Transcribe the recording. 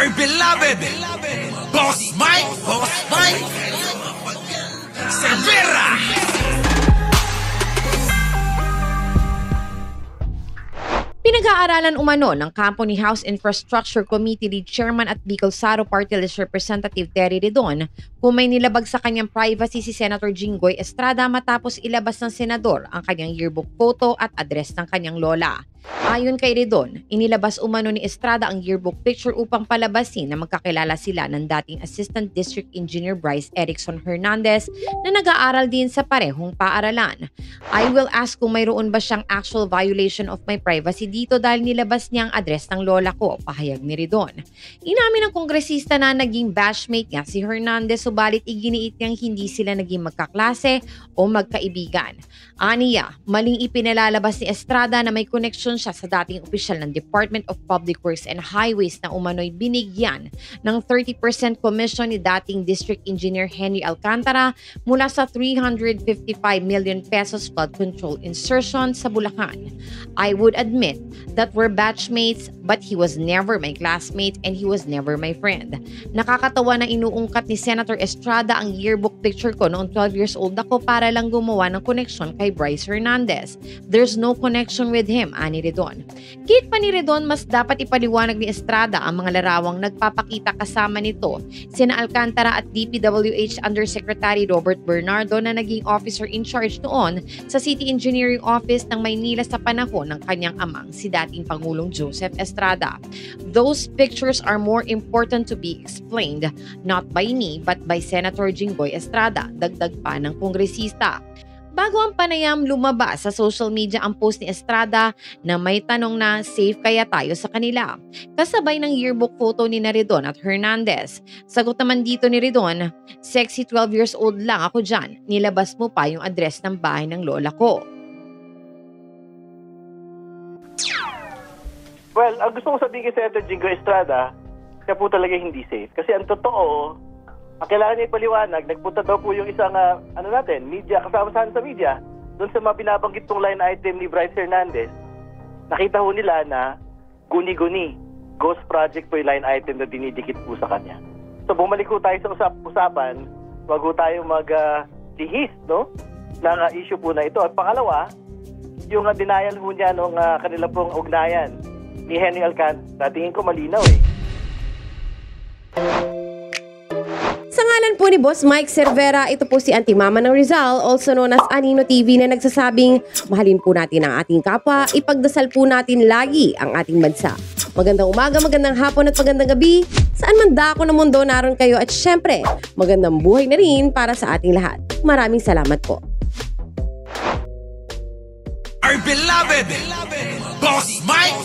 Our beloved Boss Mike Cervera. Pinag-aaralan umano ng kampo ni House Infrastructure Committee Lead Chairman at Bicol Saro Party List Representative Terry Redon kung may nilabag sa kanyang privacy si Senator Jinggoy Estrada matapos ilabas ng senador ang kanyang yearbook photo at address ng kanyang lola. Ayon kay Redon, inilabas umano ni Estrada ang yearbook picture upang palabasin na magkakilala sila ng dating Assistant District Engineer Bryce Erickson Hernandez na nag-aaral din sa parehong paaralan. I will ask kung mayroon ba siyang actual violation of my privacy dito dahil nilabas niya ang address ng lola ko, pahayag ni Redon. Inamin ng kongresista na naging batchmate niya si Hernandez subalit iginiit niyang hindi sila naging magkaklase o magkaibigan. Aniya, maling ipinalalabas ni Estrada na may koneksyon siya sa dating opisyal ng Department of Public Works and Highways na umano'y binigyan ng 30% commission ni dating District Engineer Henry Alcantara mula sa 355 million pesos flood control insertion sa Bulacan. I would admit that we're batchmates but he was never my classmate and he was never my friend. Nakakatawa na inuungkat ni Senator Estrada ang yearbook picture ko noong 12 years old ako para lang gumawa ng koneksyon kay Bryce Hernandez. There's no connection with him, ani Redon. Git pa ni Redon, mas dapat ipaliwanag ni Estrada ang mga larawang nagpapakita kasama nito sina Alcantara at DPWH Undersecretary Robert Bernardo na naging officer in charge noon sa City Engineering Office ng Maynila sa panahon ng kanyang amang si dating Pangulong Joseph Estrada. Those pictures are more important to be explained not by me but by Senator Jinggoy Estrada, dagdag pa ng kongresista. Bago ang panayam, lumabas sa social media ang post ni Estrada na may tanong na safe kaya tayo sa kanila. Kasabay ng yearbook photo ni Redon at Hernandez. Sagot naman dito ni Redon, sexy 12 years old lang ako dyan. Nilabas mo pa yung address ng bahay ng lola ko. Well, ang gusto ko sabihin kay Senator Jinggoy Estrada, siya po talaga hindi safe. Kasi ang totoo, ang kailangan niya ipaliwanag, nagpunta daw po yung isang, media, kasama sa media, doon sa mga binabanggit pong line item ni Bryce Hernandez, nakita ho nila na guni-guni, ghost project po yung line item na dinidikit po sa kanya. So bumalik ho tayo sa usapan, wag ho tayo mag-lihis, no? ng issue po na ito. At pangalawa, yung denial ho niya nung kanila pong ugnayan ni Henry Alcantara, tingin ko malinaw eh. Sa ngalan po ni Boss Mike Cervera, ito po si Auntie Mama ng Rizal, also known as Anino TV, na nagsasabing mahalin po natin ang ating kapwa, ipagdasal po natin lagi ang ating bansa. Magandang umaga, magandang hapon at magandang gabi, saan man dako ng mundo naroon kayo, at syempre, magandang buhay na rin para sa ating lahat. Maraming salamat po. Our beloved Boss Mike